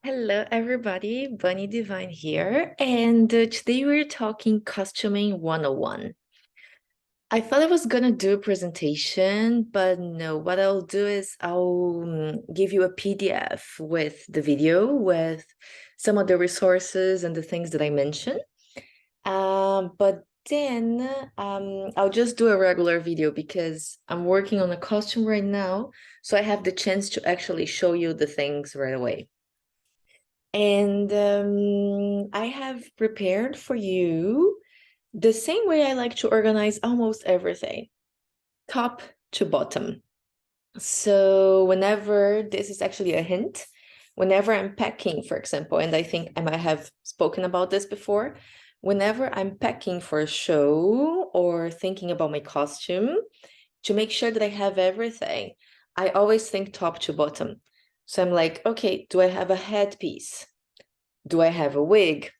Hello, everybody. Bunny Divine here. And today we're talking costuming 101. I thought I was gonna do a presentation, but no, what I'll do is I'll give you a PDF with the video with some of the resources and the things that I mentioned. But then I'll just do a regular video because I'm working on a costume right now, so I have the chance to actually show you the things right away. And I have prepared for you the same way I like to organize almost everything, top to bottom. So whenever, this is actually a hint, whenever I'm packing, for example, and I think I might have spoken about this before, whenever I'm packing for a show or thinking about my costume, to make sure that I have everything, I always think top to bottom. So I'm like, okay, do I have a headpiece? Do I have a wig?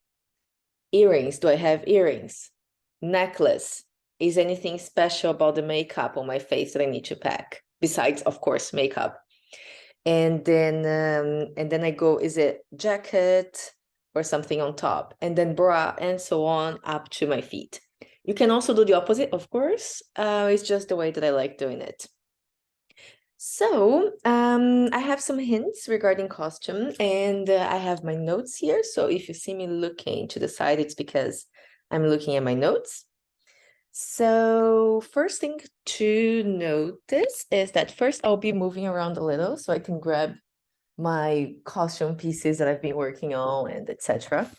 Earrings? Do I have earrings? Necklace? Is anything special about the makeup on my face that I need to pack? Besides, of course, makeup. And then I go, is it jacket or something on top? And then bra and so on up to my feet. You can also do the opposite, of course. It's just the way that I like doing it. So I have some hints regarding costume, and I have my notes here. So if you see me looking to the side, it's because I'm looking at my notes. So first thing to notice is that first I'll be moving around a little so I can grab my costume pieces that I've been working on and etc.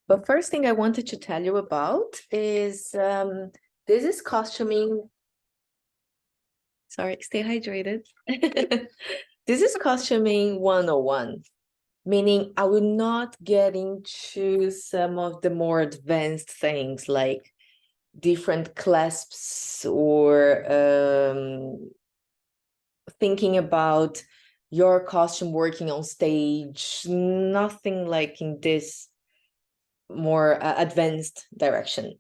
But first thing I wanted to tell you about is this is costuming. Sorry, stay hydrated. This is costuming 101, meaning I will not get into some of the more advanced things like different clasps or thinking about your costume working on stage, nothing like in this more advanced direction.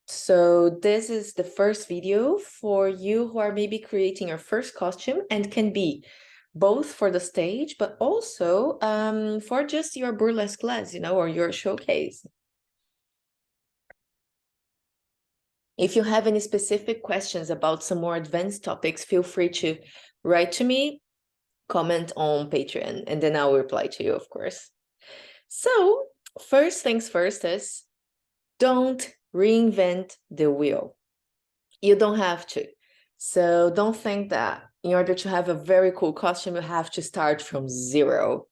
So this is the first video for you who are maybe creating your first costume and can be both for the stage, but also for just your burlesque class, or your showcase. If you have any specific questions about some more advanced topics, feel free to write to me, comment on Patreon, and then I'll reply to you, of course. So first things first is don't reinvent the wheel. You don't have to. So don't think that in order to have a very cool costume, you have to start from zero.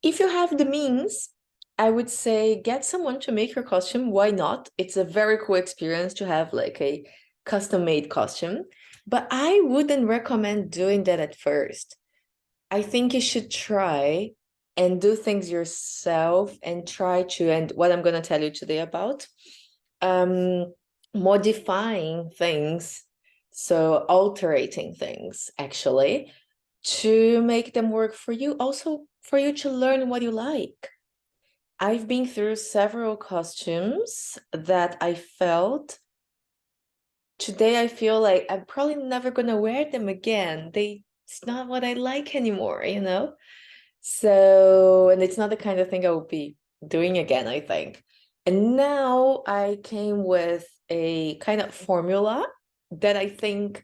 If you have the means, I would say get someone to make your costume. Why not? It's a very cool experience to have like a custom-made costume. But I wouldn't recommend doing that at first. I think you should try and do things yourself and try to, and what I'm going to tell you today about, modifying things, so altering things actually, to make them work for you, also for you to learn what you like. I've been through several costumes that I felt today I feel like I'm probably never gonna wear them again. It's not what I like anymore, So, and it's not the kind of thing I will be doing again, I think. And now I came with a kind of formula that I think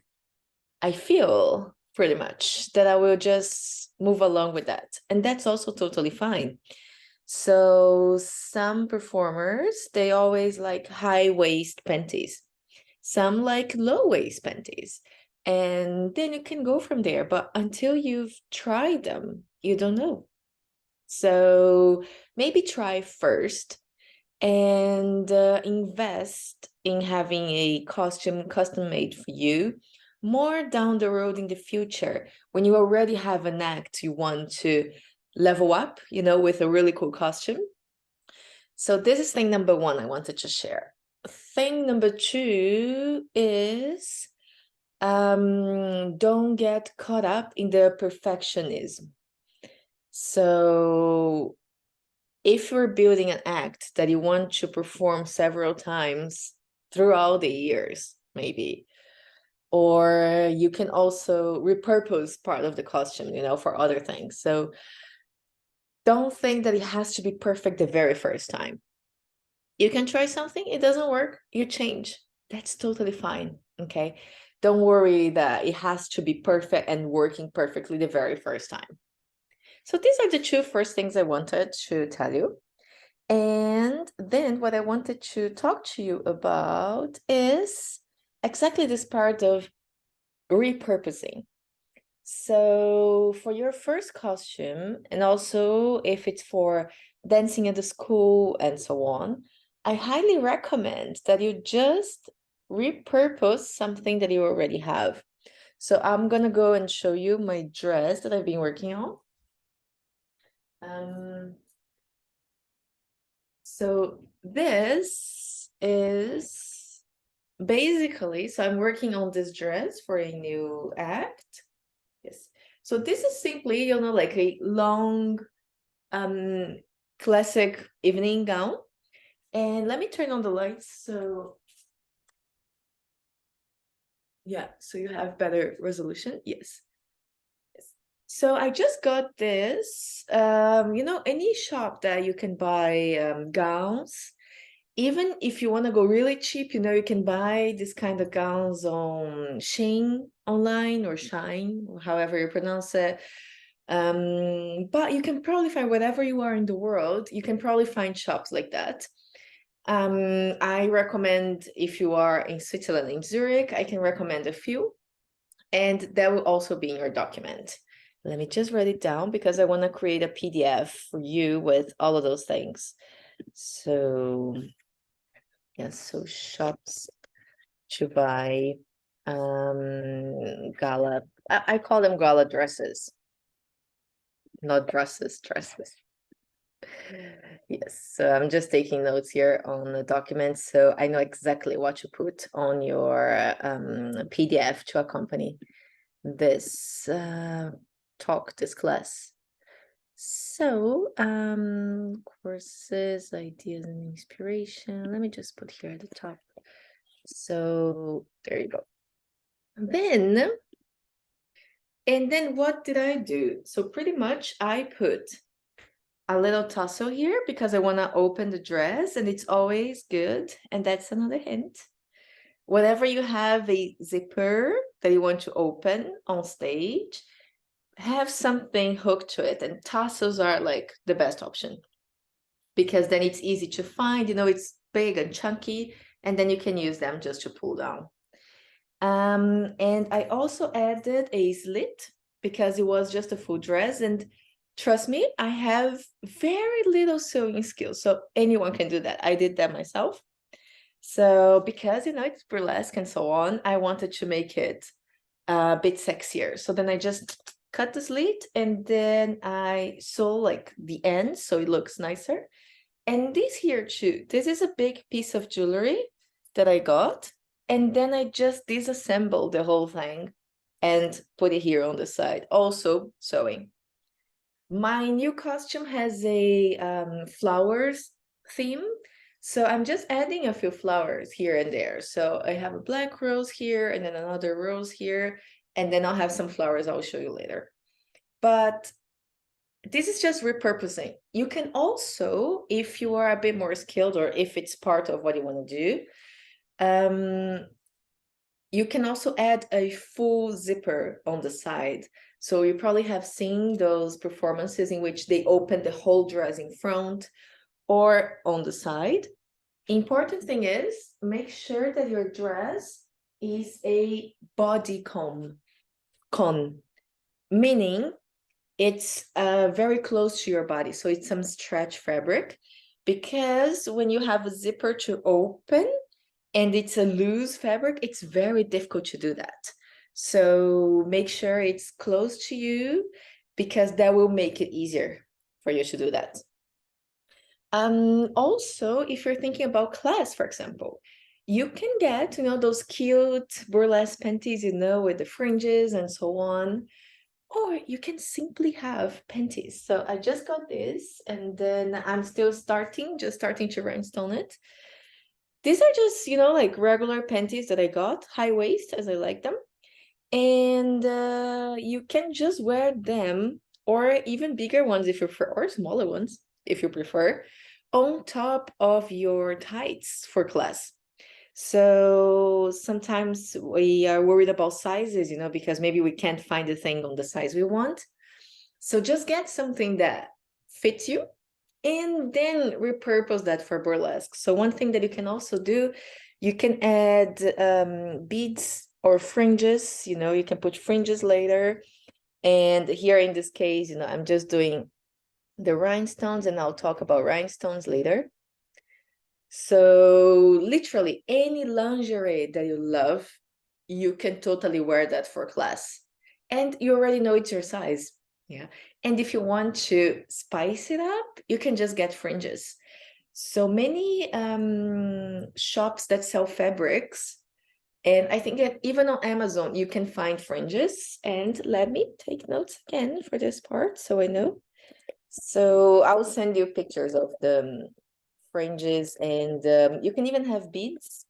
I feel pretty much that I will just move along with that. And that's also totally fine. So some performers, they always like high waist panties. Some like low waist panties. And then you can go from there. But until you've tried them, you don't know. So maybe try first and invest in having a costume custom made for you more down the road in the future when you already have an act you want to level up, with a really cool costume. So this is thing number one I wanted to share. Thing number two is don't get caught up in the perfectionism. So if you're building an act that you want to perform several times throughout the years, maybe, or you can also repurpose part of the costume, for other things. So Don't think that it has to be perfect the very first time. You can try something, it doesn't work, you change. That's totally fine, okay? Don't worry that it has to be perfect and working perfectly the very first time. So these are the two first things I wanted to tell you. And then what I wanted to talk to you about is exactly this part of repurposing. So for your first costume, and also if it's for dancing at the school and so on, I highly recommend that you just repurpose something that you already have. So I'm gonna go and show you my dress that I've been working on. So this is basically, so I'm working on this dress for a new act. Yes. So this is simply, like a long classic evening gown. And let me turn on the lights. So yeah, so you have better resolution. Yes. So I just got this, any shop that you can buy gowns. Even if you want to go really cheap, you can buy this kind of gowns on Shein online or Shine, or however you pronounce it. But you can probably find whatever you are in the world, you can probably find shops like that. I recommend if you are in Switzerland, in Zurich, I can recommend a few, and that will also be in your document. Let me just write it down because I want to create a PDF for you with all of those things. So yes, so shops to buy gala. I call them gala dresses, not dresses. Yes, so I'm just taking notes here on the document, so I know exactly what to put on your PDF to accompany this talk, this class. So courses, ideas, and inspiration. Let me just put here at the top. So there you go. And then what did I do? So pretty much I put a little tassel here because I want to open the dress, and it's always good. And that's another hint. Whenever you have a zipper that you want to open on stage, have something hooked to it, and tassels are like the best option because then it's easy to find, it's big and chunky, and then you can use them just to pull down. And I also added a slit because it was just a full dress, and trust me, I have very little sewing skills, so anyone can do that. I did that myself. So because it's burlesque and so on, I wanted to make it a bit sexier. So then I just cut the slit, and then I sew like the end so it looks nicer. And this here too, this is a big piece of jewelry that I got. And then I just disassembled the whole thing and put it here on the side, also sewing. My new costume has a flowers theme. So I'm just adding a few flowers here and there. So I have a black rose here and then another rose here. And then I'll have some flowers I'll show you later. But this is just repurposing. You can also, if you are a bit more skilled or if it's part of what you want to do, you can also add a full zipper on the side. So you probably have seen those performances in which they open the whole dress in front or on the side. Important thing is, make sure that your dress is a body con, meaning it's very close to your body. So it's some stretch fabric, because when you have a zipper to open and it's a loose fabric, it's very difficult to do that. So make sure it's close to you, because that will make it easier for you to do that. Also, if you're thinking about class, for example, you can get, those cute burlesque panties, with the fringes and so on. Or you can simply have panties. So I just got this, and then I'm still starting to rhinestone it. These are just, like regular panties that I got, high waist, as I like them. And you can just wear them or even bigger ones if you prefer, or smaller ones if you prefer, on top of your tights for class. So sometimes we are worried about sizes, you know, because maybe we can't find the thing on the size we want. So just get something that fits you and then repurpose that for burlesque. So one thing that you can also do, you can add beads or fringes, you know, you can put fringes later. And here in this case, you know, I'm just doing the rhinestones, and I'll talk about rhinestones later. So literally any lingerie that you love, you can totally wear that for class. And you already know it's your size. Yeah. And if you want to spice it up, you can just get fringes. So many shops that sell fabrics, and I think that even on Amazon, you can find fringes. And let me take notes again for this part so I know. So I will send you pictures of the fringes, and you can even have beads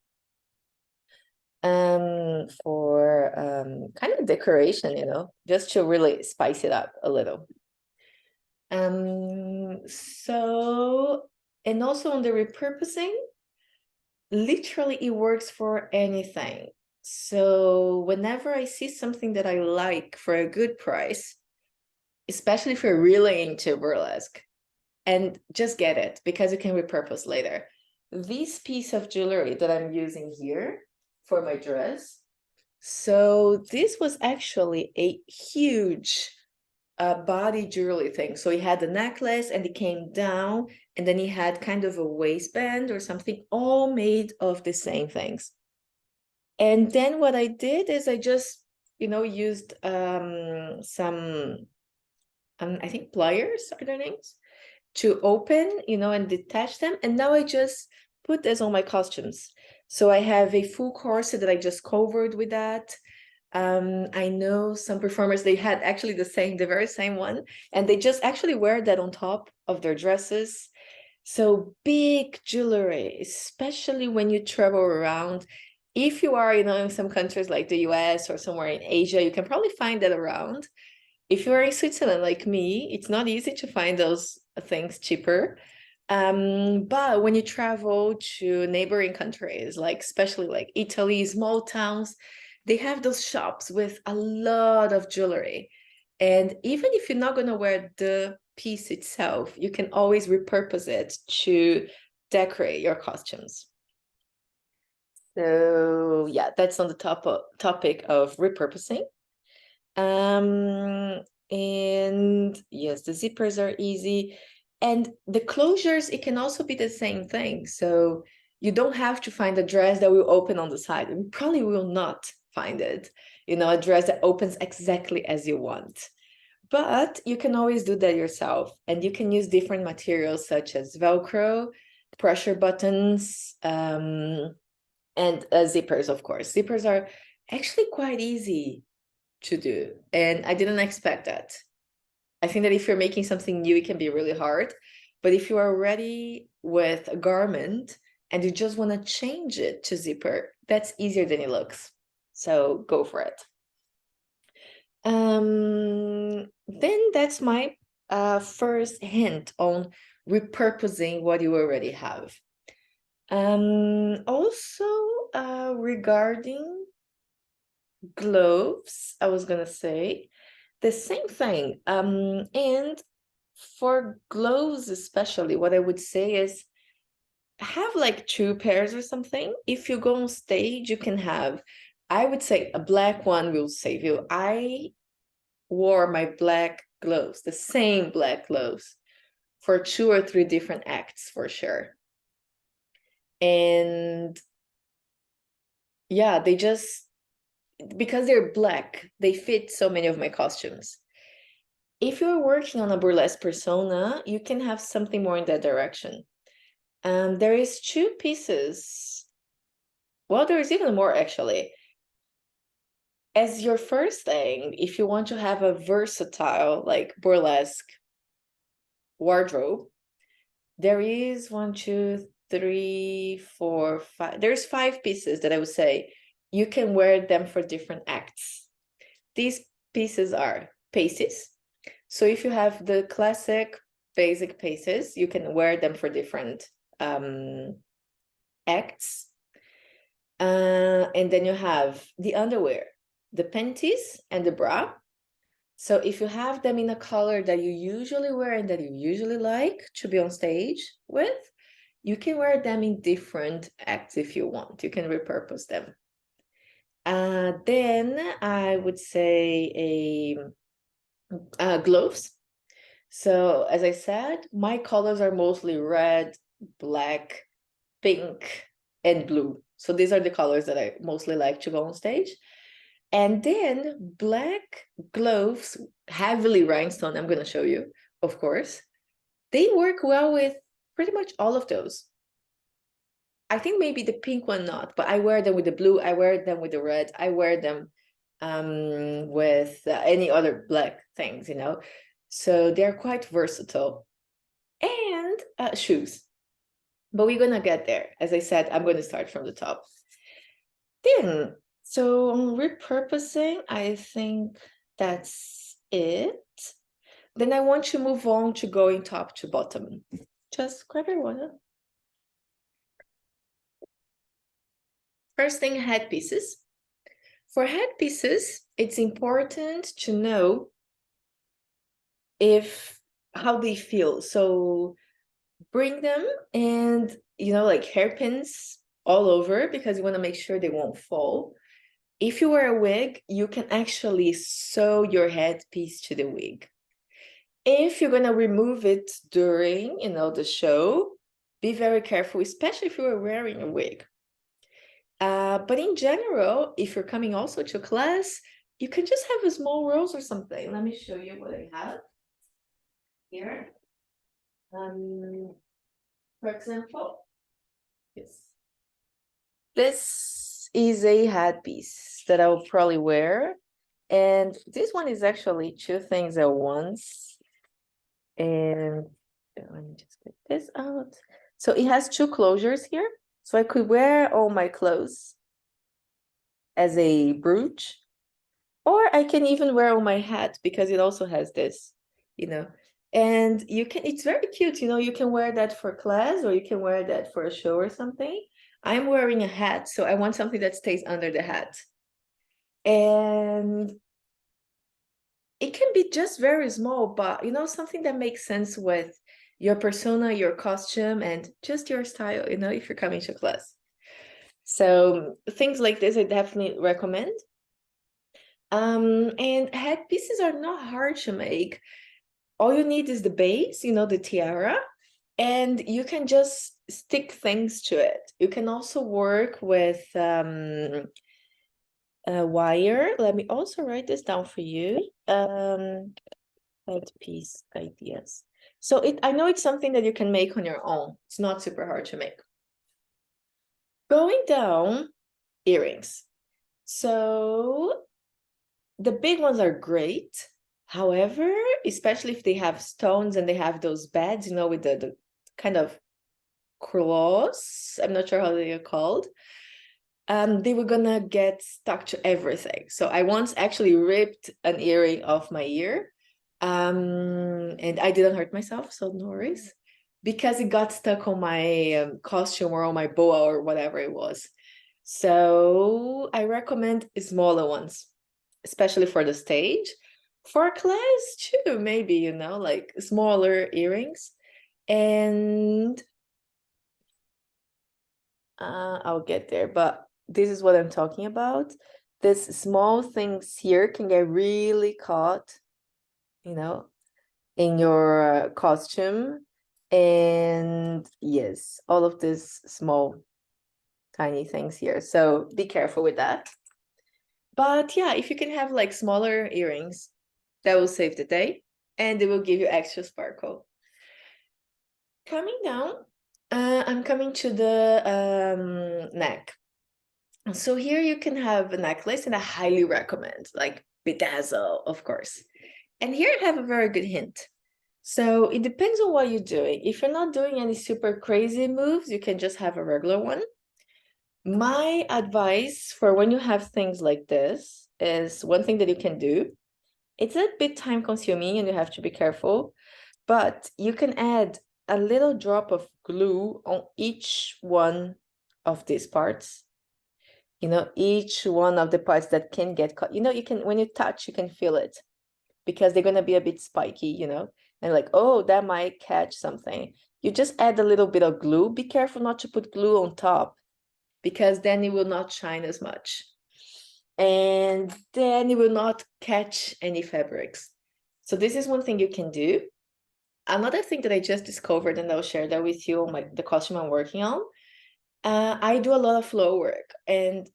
for kind of decoration, you know, just to really spice it up a little. So, and also on the repurposing, literally it works for anything. So whenever I see something that I like for a good price, especially if you're really into burlesque, and just get it because you can repurpose later. This piece of jewelry that I'm using here for my dress. So this was actually a huge body jewelry thing. So he had the necklace and it came down, and then he had kind of a waistband or something, all made of the same things. And then what I did is I just, you know, used some, I think pliers are their names, to open, you know, and detach them. And now I just put this on my costumes. So I have a full corset that I just covered with that. I know some performers, they had actually the very same one, and they just actually wear that on top of their dresses. So big jewelry, especially when you travel around. If you are, you know, in some countries like the US or somewhere in Asia, you can probably find that around. If you're in Switzerland like me, it's not easy to find those things cheaper. But when you travel to neighboring countries, like especially like Italy, small towns, they have those shops with a lot of jewelry. And even if you're not going to wear the piece itself, you can always repurpose it to decorate your costumes. So yeah, that's on the topic of repurposing. And yes, the zippers are easy. And the closures, it can also be the same thing. So you don't have to find a dress that will open on the side. You probably will not find it, you know, a dress that opens exactly as you want. But you can always do that yourself. And you can use different materials such as Velcro, pressure buttons, and zippers, of course. Zippers are actually quite easy to do, and I didn't expect that. I think that if you're making something new, it can be really hard, but if you are ready with a garment and you just want to change it to zipper, that's easier than it looks, so go for it. Then that's my first hint on repurposing what you already have. Also regarding gloves, I was gonna say the same thing. And for gloves especially, what I would say is have like two pairs or something. If you go on stage, you can have, I would say a black one will save you. I wore my black gloves, the same black gloves, for 2 or 3 different acts for sure. And yeah, they just, because they're black, they fit so many of my costumes. If you're working on a burlesque persona, you can have something more in that direction. There is 2 pieces. Well, there is even more actually. As your first thing, if you want to have a versatile, like burlesque wardrobe, there is 1, 2, 3, 4, 5. There's 5 pieces that I would say you can wear them for different acts. These pieces are paces. So if you have the classic basic pieces, you can wear them for different acts. And then you have the underwear, the panties, and the bra. So if you have them in a color that you usually wear and that you usually like to be on stage with, you can wear them in different acts if you want. You can repurpose them. Then I would say gloves. So as I said, my colors are mostly red, black, pink, and blue. So these are the colors that I mostly like to go on stage. And then black gloves, heavily rhinestone, I'm going to show you, of course. They work well with pretty much all of those. I think maybe the pink one not, but I wear them with the blue, I wear them with the red, I wear them with any other black things, you know. So they're quite versatile. And shoes. But we're gonna get there. As I said, I'm going to start from the top. Then, so on repurposing, I think that's it. Then I want to move on to going top to bottom. Just grab your water. First thing, headpieces. For headpieces, it's important to know how they feel. So bring them and, you know, like hairpins all over because you want to make sure they won't fall. If you wear a wig, you can actually sew your headpiece to the wig. If you're going to remove it during, you know, the show, be very careful, especially if you are wearing a wig. But in general, if you're coming also to class, you can just have a small rose or something. Let me show you what I have here. For example, this is a headpiece that I'll probably wear. And this one is actually two things at once. And let me just get this out. So it has two closures here. So I could wear all my clothes as a brooch, or I can even wear on my hat because it also has this, you know. And you can, it's very cute, you know, you can wear that for class or you can wear that for a show or something. I'm wearing a hat, so I want something that stays under the hat. And it can be just very small, but, you know, something that makes sense with your persona, your costume, and just your style, you know, if you're coming to class. So things like this, I definitely recommend. And headpieces are not hard to make. All you need is the base, you know, the tiara, and you can just stick things to it. You can also work with a wire. Let me also write this down for you. Headpiece ideas. So I know it's something that you can make on your own. It's not super hard to make. Going down, earrings. So the big ones are great. However, especially if they have stones and they have those beds, you know, with the kind of claws, I'm not sure how they are called, they were gonna get stuck to everything. So I once actually ripped an earring off my ear, and I didn't hurt myself, so no worries, because it got stuck on my costume or on my boa or whatever it was. So I recommend smaller ones, especially for the stage. For class too, maybe, you know, like smaller earrings. And I'll get there, but this is what I'm talking about. These small things here can get really caught, you know, in your costume. And yes, all of these small, tiny things here. So be careful with that. But yeah, if you can have like smaller earrings, that will save the day and they will give you extra sparkle. Coming down, I'm coming to the neck. So here you can have a necklace, and I highly recommend, like bedazzle, of course. And here I have a very good hint. So it depends on what you're doing. If you're not doing any super crazy moves, you can just have a regular one. My advice for when you have things like this is one thing that you can do It's a bit time consuming and you have to be careful, but you can add a little drop of glue on each one of these parts. You know, each one of the parts that can get caught. You know, you can, when you touch, you can feel it because they're gonna be a bit spiky, you know, and like, oh, that might catch something. You just add a little bit of glue. Be careful not to put glue on top because then it will not shine as much. And then it will not catch any fabrics. So this is one thing you can do. Another thing that I just discovered, and I'll share that with you on the costume I'm working on. I do a lot of floor work, and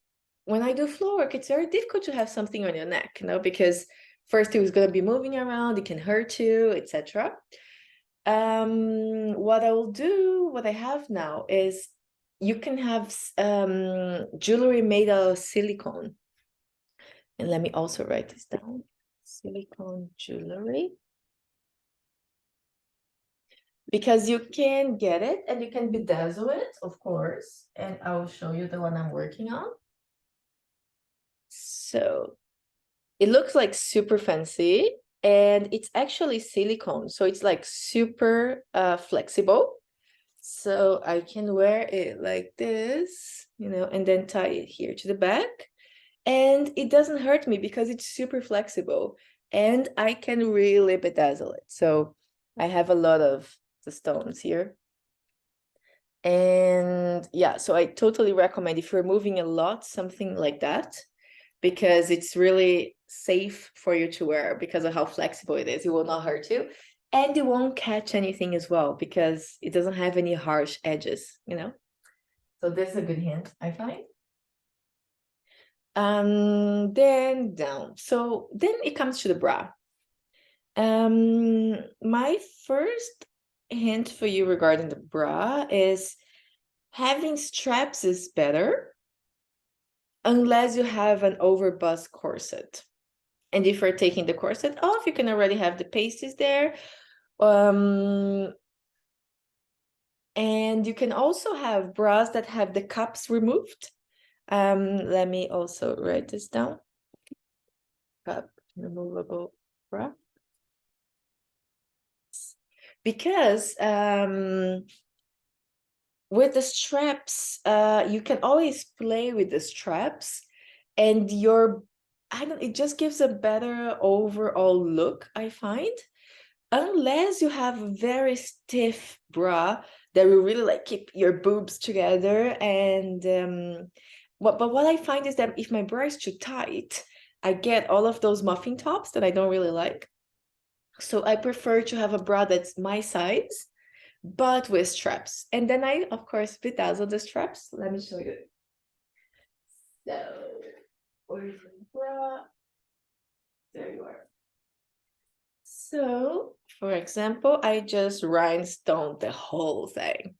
when I do floor work, it's very difficult to have something on your neck, you know, because first it was going to be moving around, it can hurt you, etc. What I will do, what I have now is you can have jewelry made of silicone. And let me also write this down. Silicone jewelry. Because you can get it and you can bedazzle it, of course. And I will show you the one I'm working on. So it looks like super fancy and it's actually silicone. So it's like super flexible. So I can wear it like this, you know, and then tie it here to the back. And it doesn't hurt me because it's super flexible and I can really bedazzle it. So I have a lot of the stones here. And yeah, so I totally recommend if you're moving a lot, something like that, because it's really safe for you to wear because of how flexible it is. It will not hurt you. And it won't catch anything as well because it doesn't have any harsh edges, you know? So this is a good hint, I find. Then down. So then it comes to the bra. My first hint for you regarding the bra is having straps is better unless you have an overbust corset. And if you're taking the corset off, you can already have the pasties there. And you can also have bras that have the cups removed. Let me also write this down. Cup removable bra. Because with the straps, you can always play with the straps and it just gives a better overall look, I find. Unless you have a very stiff bra that will really like keep your boobs together. And but what I find is that if my bra is too tight, I get all of those muffin tops that I don't really like. So I prefer to have a bra that's my size, but with straps. And then I, of course, bedazzle the straps. Let me show you. So, where's the bra? There you are. So, for example, I just rhinestoned the whole thing.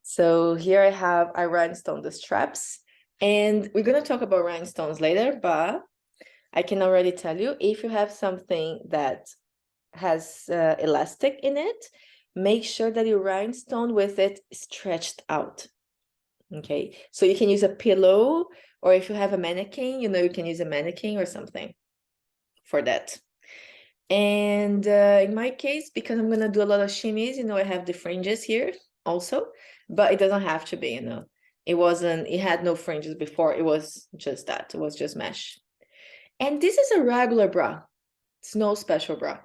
So here I rhinestoned the straps. And we're going to talk about rhinestones later, but I can already tell you, if you have something that has elastic in it, make sure that your rhinestone with it stretched out. Okay, so you can use a pillow, or if you have a mannequin, you know, you can use a mannequin or something for that. And in my case, because I'm gonna do a lot of shimmies, you know, I have the fringes here also, but it doesn't have to be, you know. It had no fringes before, it was just that, it was just mesh. And this is a regular bra, it's no special bra.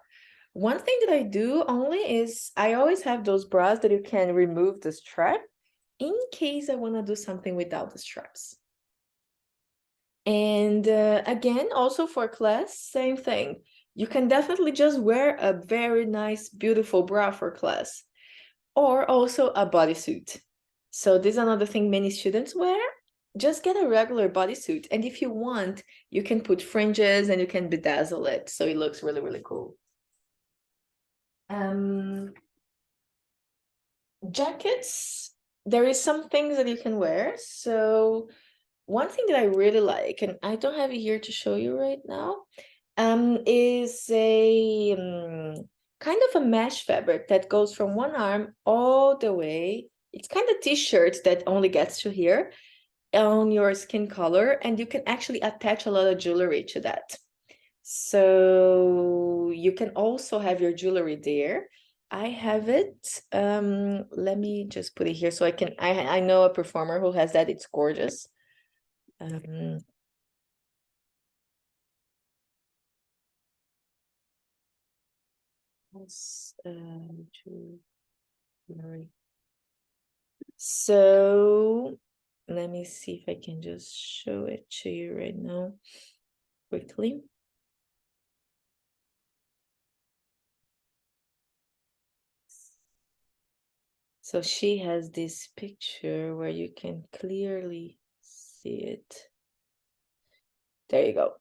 One thing that I do only is I always have those bras that you can remove the strap in case I want to do something without the straps. And again, also for class, same thing. You can definitely just wear a very nice, beautiful bra for class, or also a bodysuit. So this is another thing many students wear. Just get a regular bodysuit. And if you want, you can put fringes and you can bedazzle it. So it looks really, really cool. Jackets, there is some things that you can wear. So one thing that I really like, and I don't have it here to show you right now, is a kind of a mesh fabric that goes from one arm all the way. It's kind of t-shirt that only gets to here on your skin color, and you can actually attach a lot of jewelry to that. So you can also have your jewelry there. I have it. Let me just put it here so I know a performer who has that. It's gorgeous. Um, jewelry. So let me see if I can just show it to you right now quickly. So she has this picture where you can clearly see it. There you go.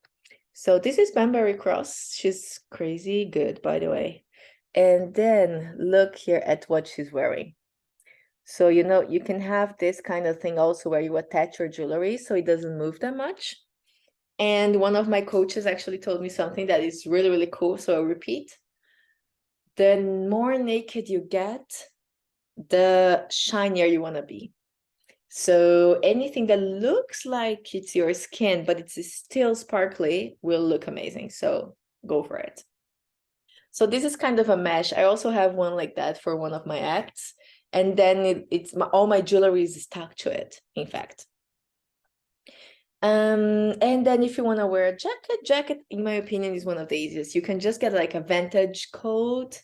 So this is Banbury Cross. She's crazy good, by the way. And then look here at what she's wearing. So, you know, you can have this kind of thing also where you attach your jewelry so it doesn't move that much. And one of my coaches actually told me something that is really, really cool. So I'll repeat. The more naked you get, the shinier you want to be. So anything that looks like it's your skin, but it's still sparkly, will look amazing. So go for it. So this is kind of a mesh. I also have one like that for one of my acts. And then all my jewelry is stuck to it, in fact. And then if you want to wear a jacket, in my opinion, is one of the easiest. You can just get like a vintage coat.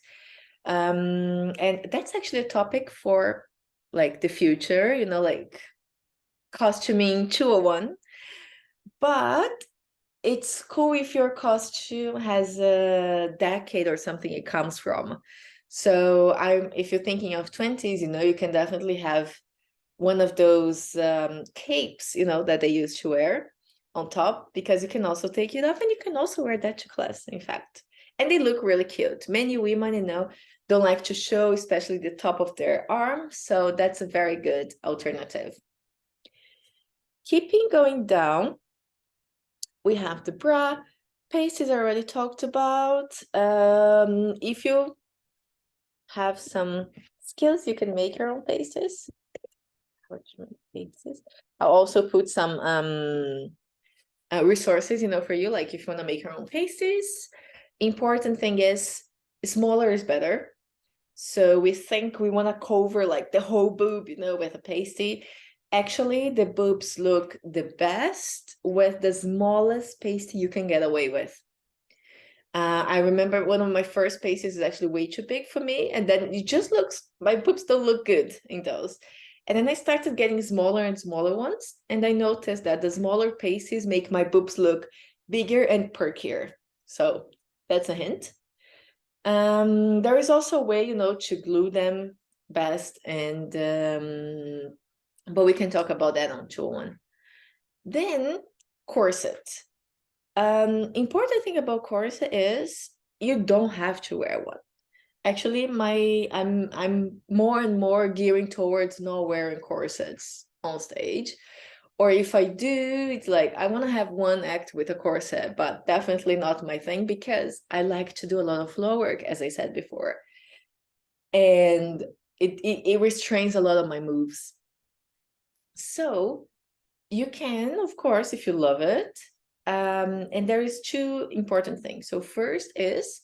And that's actually a topic for like the future, you know, like costuming 201. But it's cool if your costume has a decade or something it comes from. So if you're thinking of 20s, you know, you can definitely have one of those capes, you know, that they used to wear on top, because you can also take it off and you can also wear that to class, in fact. And they look really cute. Many women, you know, don't like to show, especially the top of their arm. So that's a very good alternative. Keeping going down, we have the bra. Pasties I already talked about. If you have some skills, you can make your own pasties. I'll also put some resources, you know, for you, like if you want to make your own pasties. Important thing is smaller is better. So we think we want to cover like the whole boob, you know, with a pasty. Actually, the boobs look the best with the smallest pasty you can get away with. I remember one of my first pasties is actually way too big for me. And then it just looks, my boobs don't look good in those. And then I started getting smaller and smaller ones. And I noticed that the smaller pasties make my boobs look bigger and perkier. So that's a hint. There is also a way, you know, to glue them best. And but we can talk about that on 201. Then corset. Important thing about corset is you don't have to wear one. Actually, I'm more and more gearing towards not wearing corsets on stage. Or if I do, it's like I want to have one act with a corset, but definitely not my thing, because I like to do a lot of floor work, as I said before. And it restrains a lot of my moves. So you can, of course, if you love it. And there is two important things. So first is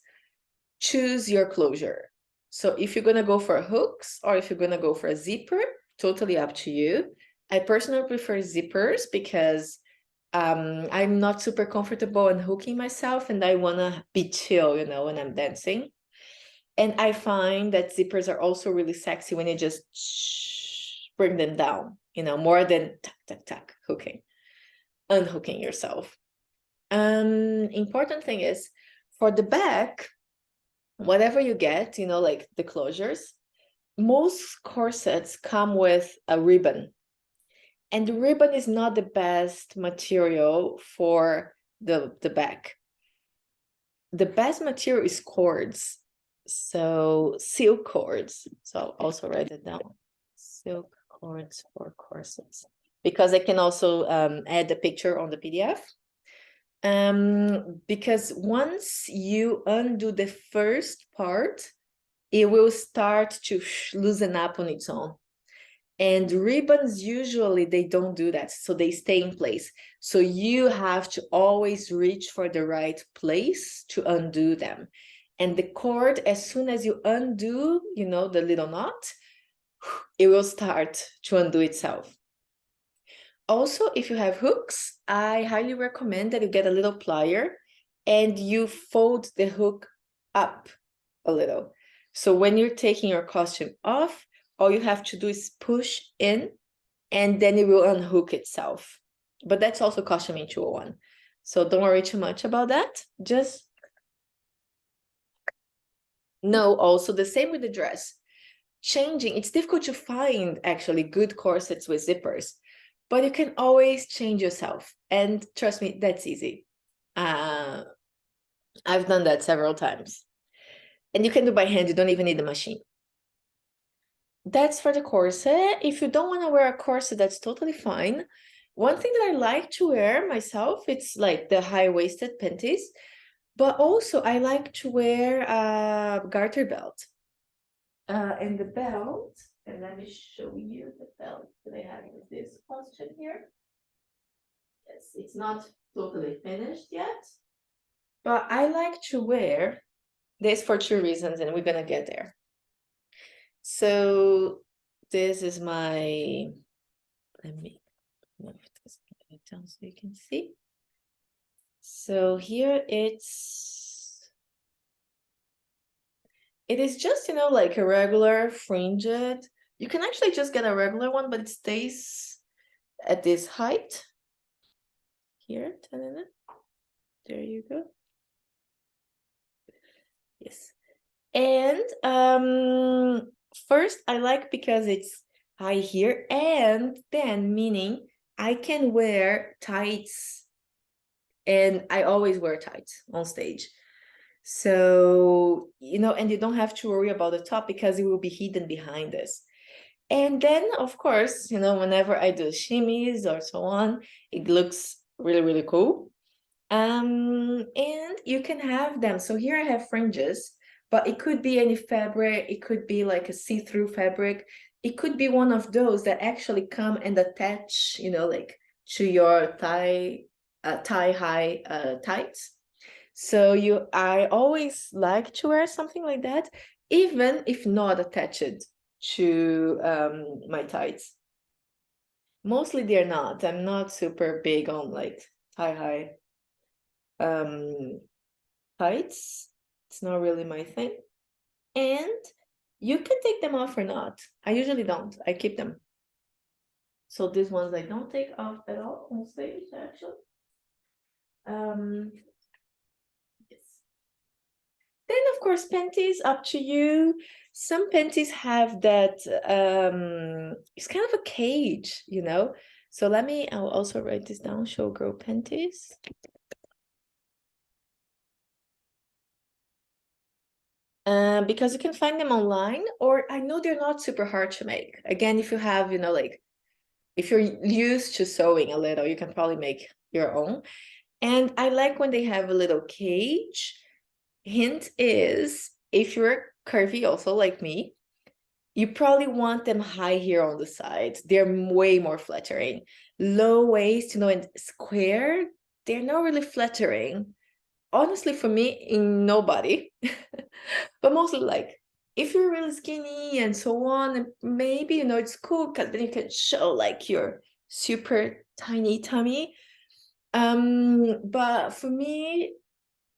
choose your closure. So if you're going to go for hooks or if you're going to go for a zipper, totally up to you. I personally prefer zippers because I'm not super comfortable in hooking myself, and I want to be chill, you know, when I'm dancing. And I find that zippers are also really sexy when you just bring them down, you know, more than tuck, tuck, tuck, hooking, unhooking yourself. Important thing is for the back, whatever you get, you know, like the closures, most corsets come with a ribbon. And the ribbon is not the best material for the back. The best material is cords. So silk cords. So I'll also write it down. Silk cords for corsets. Because I can also add the picture on the PDF. Because once you undo the first part, it will start to loosen up on its own. And ribbons, usually they don't do that. So they stay in place. So you have to always reach for the right place to undo them. And the cord, as soon as you undo, the little knot, it will start to undo itself. Also, if you have hooks, I highly recommend that you get a little plier and you fold the hook up a little. So when you're taking your costume off, all you have to do is push in and then it will unhook itself. But that's also costuming 201. So don't worry too much about that. Just know also the same with the dress. Changing, it's difficult to find actually good corsets with zippers, but you can always change yourself. And trust me, that's easy. I've done that several times. And you can do by hand, you don't even need the machine. That's for the corset. If you don't want to wear a corset, that's totally fine. One thing that I like to wear myself, it's like the high-waisted panties, but also I like to wear a garter belt. And the belt, and let me show you the belt that I have in this costume here. Yes, it's not totally finished yet, but I like to wear this for 2 reasons, and we're gonna get there. So this is my, let me move this down so you can see. So here it is just, like a regular fringed. You can actually just get a regular one, but it stays at this height. Here, there you go. Yes. And first I like because it's high here, and then meaning I can wear tights, and I always wear tights on stage. So, and you don't have to worry about the top because it will be hidden behind this. And then, of course, whenever I do shimmies or so on, it looks really, really cool. And you can have them. So here I have fringes, but it could be any fabric. It could be like a see-through fabric. It could be one of those that actually come and attach, like to your thigh-high tights. So I always like to wear something like that, even if not attached to my tights. Mostly they're not. I'm not super big on like thigh-high tights. It's not really my thing. And you can take them off or not. I usually don't. I keep them. So these ones I don't take off at all on stage, actually. Yes. Then of course panties, up to you. Some panties have that it's kind of a cage, So I'll also write this down, showgirl panties. Because you can find them online, or I know they're not super hard to make. Again, if you have, like if you're used to sewing a little, you can probably make your own. And I like when they have a little cage. Hint is, if you're curvy also like me, you probably want them high here on the sides. They're way more flattering. Low waist, and square, they're not really flattering. Honestly, for me, in nobody. But mostly like if you're really skinny and so on, maybe it's cool because then you can show like your super tiny tummy. But for me,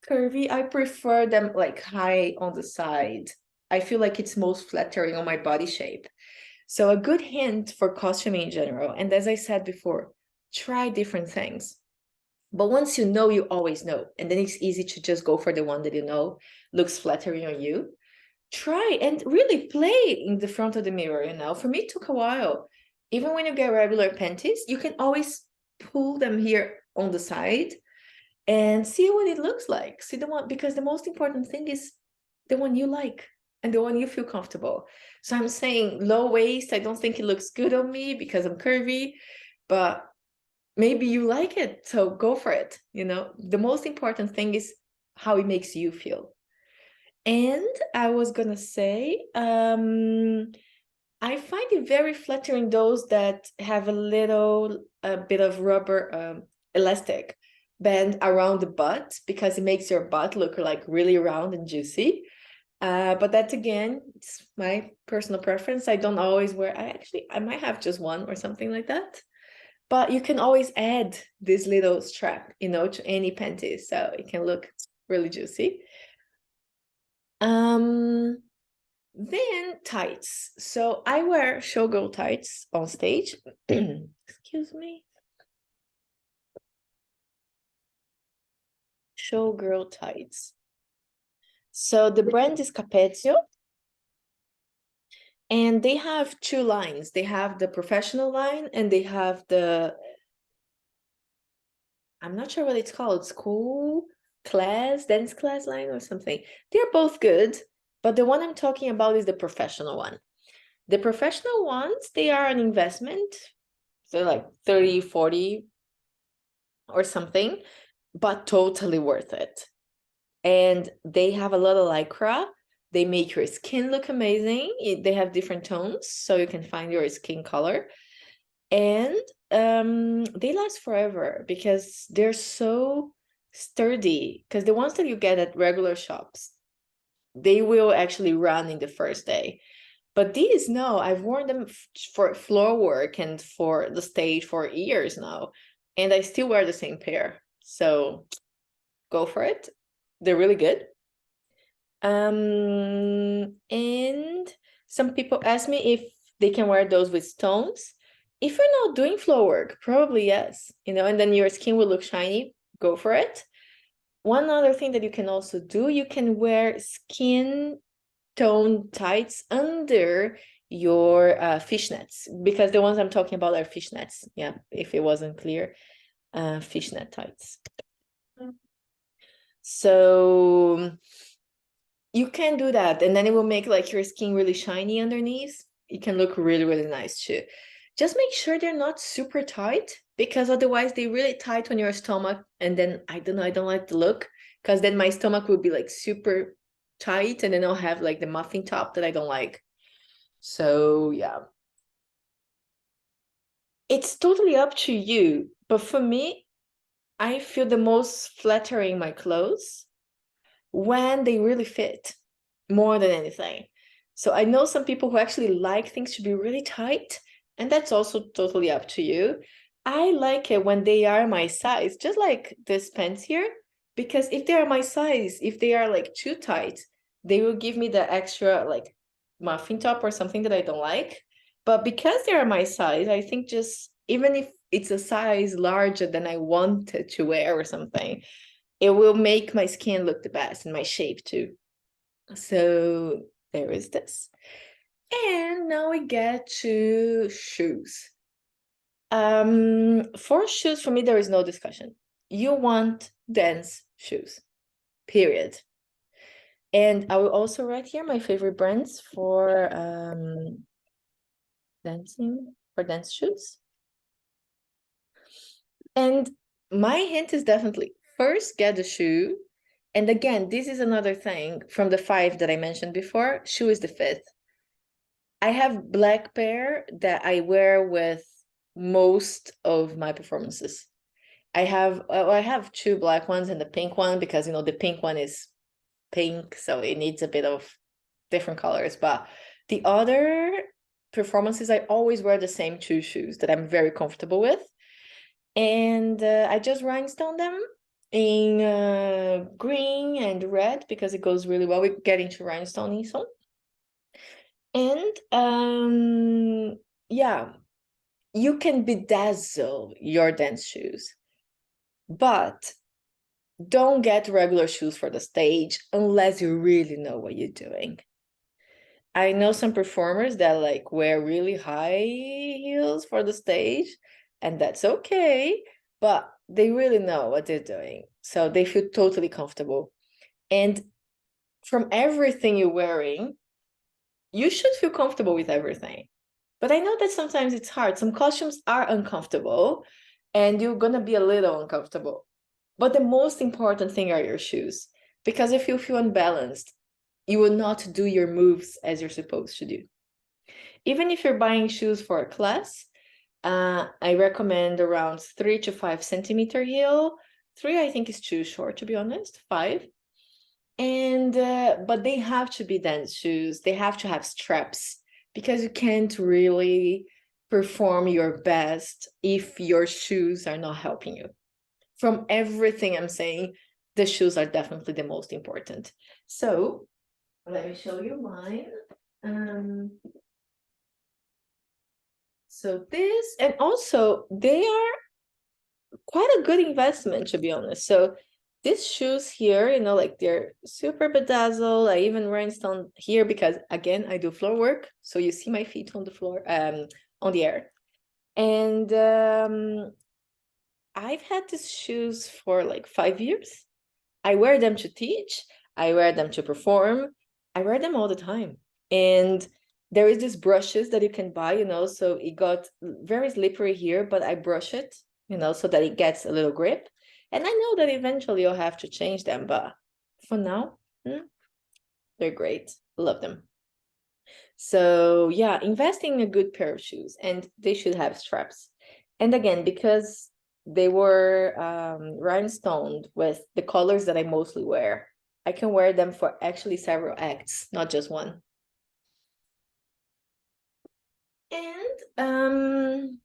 curvy, I prefer them like high on the side. I feel like it's most flattering on my body shape. So a good hint for costuming in general, and as I said before, try different things. But once you know, you always know. And then it's easy to just go for the one that looks flattering on you. Try and really play in the front of the mirror, For me, it took a while. Even when you get regular panties, you can always pull them here on the side and see what it looks like. See the one, because the most important thing is the one you like and the one you feel comfortable. So I'm saying low waist, I don't think it looks good on me because I'm curvy, but maybe you like it, so go for it. The most important thing is how it makes you feel. And I was gonna say, I find it very flattering those that have a bit of rubber elastic band around the butt because it makes your butt look like really round and juicy. But that's again, it's my personal preference. I don't always wear, I might have just one or something like that. But you can always add this little strap, to any panties, so it can look really juicy. Um, then tights. So I wear showgirl tights on stage. Excuse me. Showgirl tights. So the brand is Capezio, and they have two lines. They have the professional line and they have I'm not sure what it's called, school class, dance class line or something. They're both good, but the one I'm talking about is the professional one. The professional ones, they are an investment. So like 30, 40 or something, but totally worth it. And they have a lot of lycra. They make your skin look amazing. They have different tones, so you can find your skin color. And they last forever because they're so sturdy. Because the ones that you get at regular shops, they will actually run in the first day. But these, no, I've worn them for floor work and for the stage for years now, and I still wear the same pair. So go for it. They're really good. And some people ask me if they can wear those with stones. If you're not doing floor work, probably yes, and then your skin will look shiny, go for it. One other thing that you can also do, you can wear skin tone tights under your fishnets, because the ones I'm talking about are fishnets. Yeah, if it wasn't clear, fishnet tights. So you can do that, and then it will make like your skin really shiny underneath. It can look really, really nice too. Just make sure they're not super tight, because otherwise they really tight on your stomach, and then I don't know, I don't like the look, because then my stomach will be like super tight, and then I'll have like the muffin top that I don't like. So yeah, it's totally up to you. But for me, I feel the most flattering my clothes when they really fit more than anything. So I know some people who actually like things to be really tight, and that's also totally up to you. I like it when they are my size, just like this pants here, because if they are my size, if they are like too tight, they will give me the extra like muffin top or something that I don't like. But because they are my size, I think just even if it's a size larger than I wanted to wear or something, it will make my skin look the best and my shape too. So there is this. And now we get to shoes. For shoes, for me, there is no discussion. You want dance shoes, period. And I will also write here my favorite brands for dance shoes. And my hint is definitely first get the shoe. And again, this is another thing from the 5 that I mentioned before. Shoe is the 5th. I have black pair that I wear with most of my performances. I have 2 black ones and the pink one, because the pink one is pink, so it needs a bit of different colors. But the other performances, I always wear the same 2 shoes that I'm very comfortable with. And I just rhinestone them in green and red because it goes really well. We get into rhinestoning soon. And yeah, you can bedazzle your dance shoes, but don't get regular shoes for the stage unless you really know what you're doing. I know some performers that like wear really high heels for the stage, and that's okay, but they really know what they're doing. So they feel totally comfortable. And from everything you're wearing, you should feel comfortable with everything. But I know that sometimes it's hard. Some costumes are uncomfortable and you're gonna be a little uncomfortable. But the most important thing are your shoes. Because if you feel unbalanced, you will not do your moves as you're supposed to do. Even if you're buying shoes for a class, I recommend around 3 to 5 centimeter heel. 3, I think, is too short, to be honest. 5. And but they have to be dance shoes. They have to have straps because you can't really perform your best if your shoes are not helping you. From everything I'm saying, the shoes are definitely the most important. So let me show you mine. So this, and also they are quite a good investment, to be honest. So these shoes here, you know, like they're super bedazzled. I even rhinestone here because again, I do floor work. So you see my feet on the floor, on the air. And I've had these shoes for like 5 years. I wear them to teach, I wear them to perform, I wear them all the time. And there is these brushes that you can buy, you know, so it got very slippery here, but I brush it, you know, so that it gets a little grip. And I know that eventually you'll have to change them, but for now, they're great. Love them. So yeah, investing in a good pair of shoes, and they should have straps. And again, because they were rhinestoned with the colors that I mostly wear, I can wear them for actually several acts, not just one. And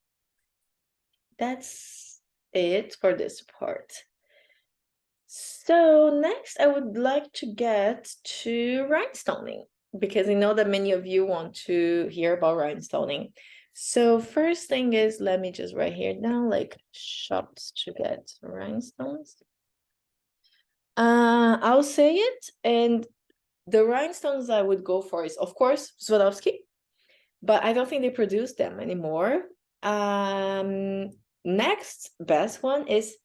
that's it for this part. So next, I would like to get to rhinestoning because I know that many of you want to hear about rhinestoning. So first thing is, let me just write here down, like shops to get rhinestones. I'll say it, and the rhinestones I would go for is, of course, Swarovski, but I don't think they produce them anymore. Next best one is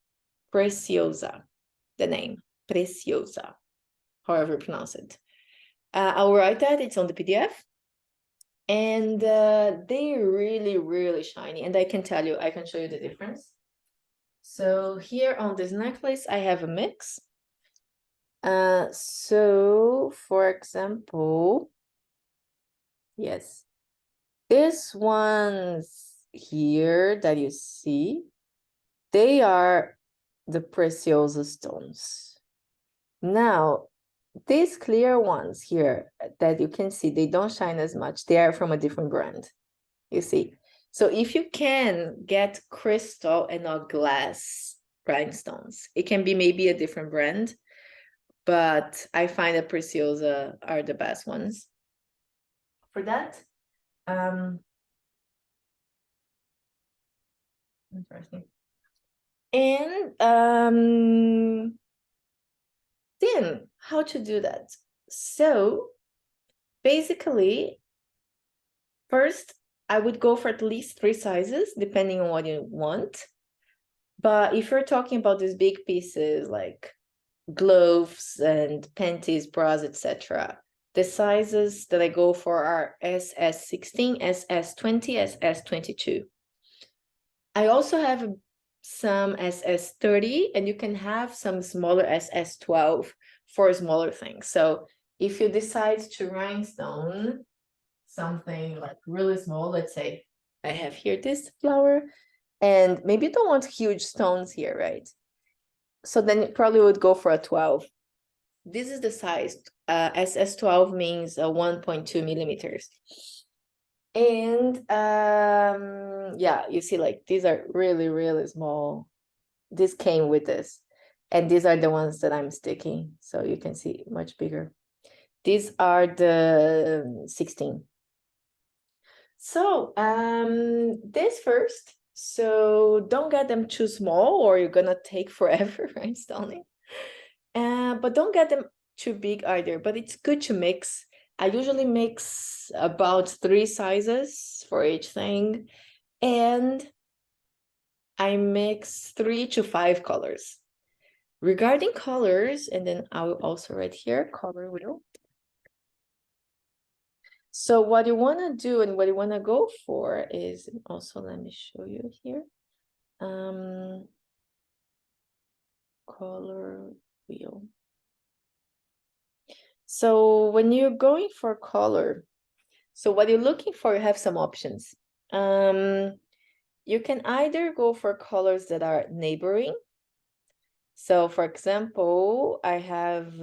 Preciosa, the name, Preciosa, however you pronounce it. I'll write that, it's on the PDF. And they're really, really shiny. And I can tell you, I can show you the difference. So here on this necklace, I have a mix. So for example, yes, these ones here that you see, they are the Preciosa stones. Now, these clear ones here that you can see, they don't shine as much. They are from a different brand, you see. So if you can get crystal and not glass rhinestones, it can be maybe a different brand, but I find that Preciosa are the best ones for that. Interesting. And then how to do that? So basically, first I would go for at least 3 sizes, depending on what you want. But if you're talking about these big pieces like gloves and panties, bras, etc., the sizes that I go for are SS16, SS20, SS22. I also have some SS30, and you can have some smaller SS12 for smaller things. So if you decide to rhinestone something like really small, let's say I have here this flower, and maybe you don't want huge stones here, right? So then you probably would go for a 12. This is the size. SS12 means 1.2 millimeters. And yeah, you see, like these are really, really small. This came with this. And these are the ones that I'm sticking. So you can see much bigger. These are the 16. So this first. So don't get them too small or you're gonna take forever rhinestoning. But don't get them too big either, but it's good to mix. I usually mix about 3 sizes for each thing, and I mix 3 to 5 colors. Regarding colors, and then I will also write here, color wheel. So what you want to do and what you want to go for is, also let me show you here, color wheel. So when you're going for color, So what you're looking for, you have some options. You can either go for colors that are neighboring. So for example, I have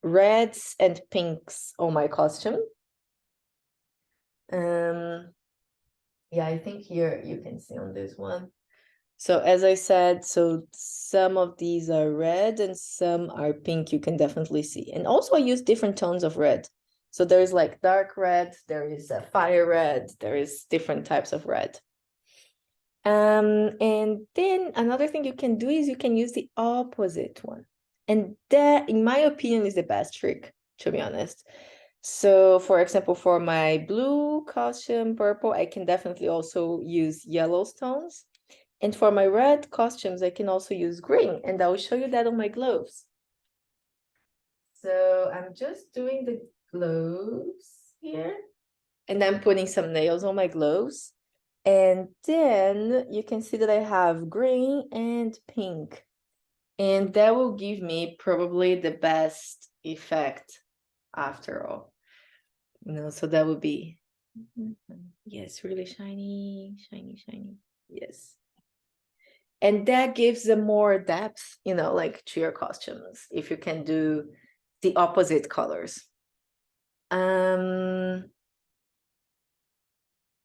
reds and pinks on my costume. Yeah, I think here you can see on this one. So as I said, so some of these are red and some are pink, you can definitely see. And also I use different tones of red. So there's like dark red, there is a fire red, there is different types of red. And then another thing you can do is you can use the opposite one. And that, in my opinion, is the best trick, to be honest. So for example, for my blue costume, purple, I can definitely also use yellow stones. And for my red costumes, I can also use green, and I will show you that on my gloves. So I'm just doing the gloves here, and I'm putting some nails on my gloves. And then you can see that I have green and pink. And that will give me probably the best effect after all. So that would be, yes, really shiny, shiny, shiny. Yes. And that gives them more depth, like to your costumes, if you can do the opposite colors.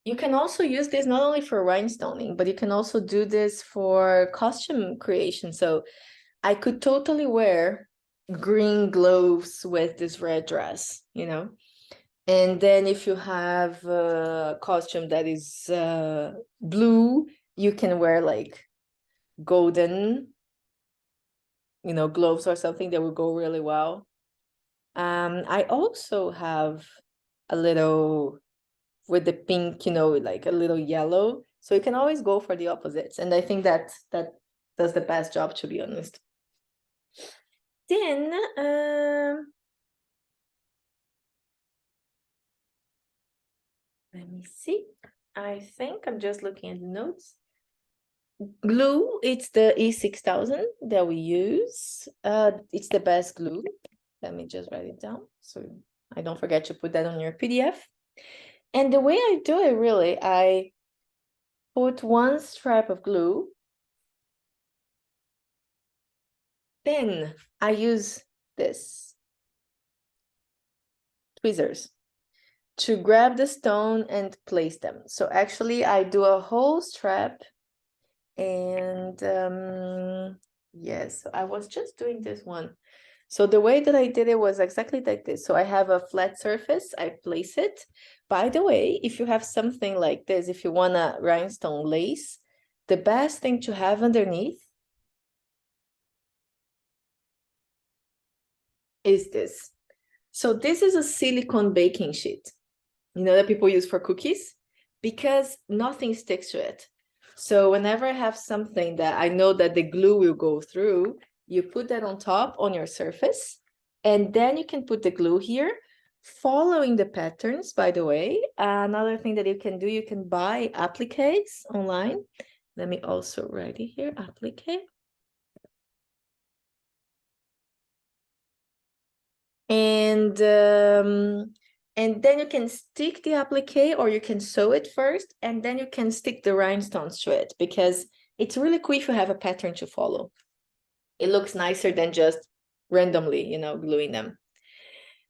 You can also use this not only for rhinestoning, but you can also do this for costume creation. So I could totally wear green gloves with this red dress, And then if you have a costume that is blue, you can wear like golden, gloves or something that would go really well. I also have a little with the pink, like a little yellow. So you can always go for the opposites. And I think that does the best job, to be honest. Then, let me see. I think I'm just looking at the notes. Glue, it's the E6000 that we use. It's the best glue. Let me just write it down so I don't forget to put that on your PDF. And the way I do it, really, I put one stripe of glue. Then I use this tweezers to grab the stone and place them. So actually I do a whole strap, and yes, I was just doing this one. So the way that I did it was exactly like this. So I have a flat surface, I place it. By the way, if you have something like this, if you want a rhinestone lace, the best thing to have underneath is this. So this is a silicone baking sheet, that people use for cookies, because nothing sticks to it. So whenever I have something that I know that the glue will go through, you put that on top on your surface, and then you can put the glue here, following the patterns, by the way. Another thing that you can do, you can buy appliques online. Let me also write it here, applique. And then you can stick the applique, or you can sew it first, and then you can stick the rhinestones to it, because it's really cool if you have a pattern to follow. It looks nicer than just randomly, gluing them.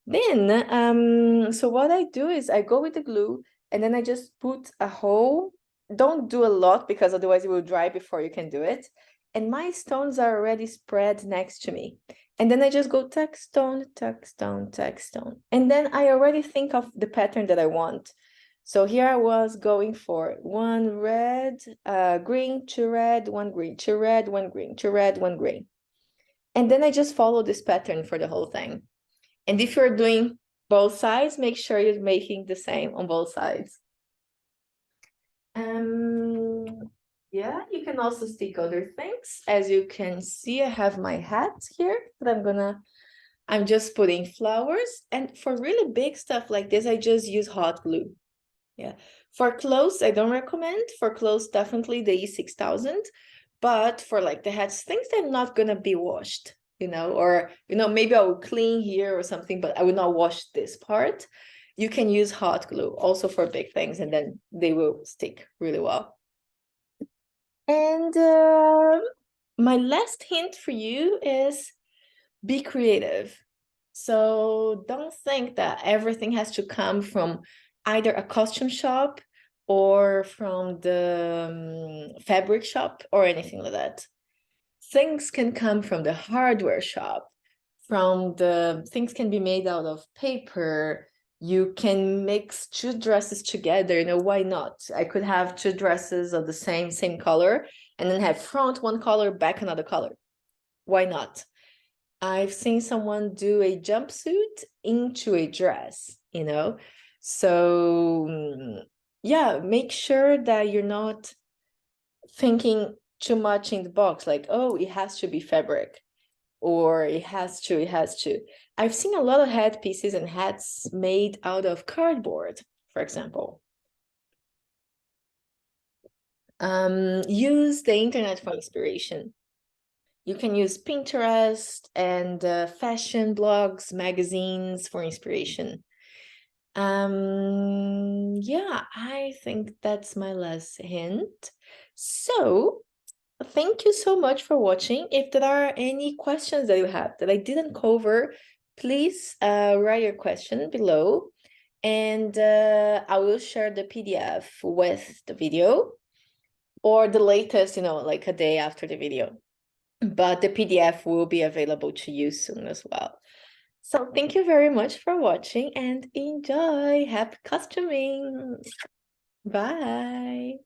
Then, so what I do is I go with the glue, and then I just put a hole. Don't do a lot, because otherwise it will dry before you can do it. And my stones are already spread next to me. And then I just go tack stone, tack stone, tack stone. And then I already think of the pattern that I want. So here I was going for one red, green, two red, one green, two red, one green, two red, one green. And then I just follow this pattern for the whole thing. And if you're doing both sides, make sure you're making the same on both sides. Yeah, you can also stick other things. As you can see, I have my hat here, but I'm just putting flowers. And for really big stuff like this, I just use hot glue. Yeah. For clothes, I don't recommend. For clothes, definitely the E6000. But for like the hats, things that are not gonna be washed, or maybe I will clean here or something, but I will not wash this part. You can use hot glue also for big things, and then they will stick really well. And my last hint for you is be creative. So don't think that everything has to come from either a costume shop or from the fabric shop or anything like that. Things can come from the hardware shop, things can be made out of paper. You can mix two dresses together, why not? I could have two dresses of the same color and then have front one color, back another color. Why not? I've seen someone do a jumpsuit into a dress, So yeah, make sure that you're not thinking too much in the box, like, oh, it has to be fabric, or it has to. I've seen a lot of headpieces and hats made out of cardboard, for example. Use the internet for inspiration. You can use Pinterest and fashion blogs, magazines for inspiration. Yeah, I think that's my last hint. So thank you so much for watching. If there are any questions that you have that I didn't cover, please write your question below, and I will share the PDF with the video, or the latest, like a day after the video. But the PDF will be available to you soon as well. So thank you very much for watching and enjoy. Happy costuming. Bye.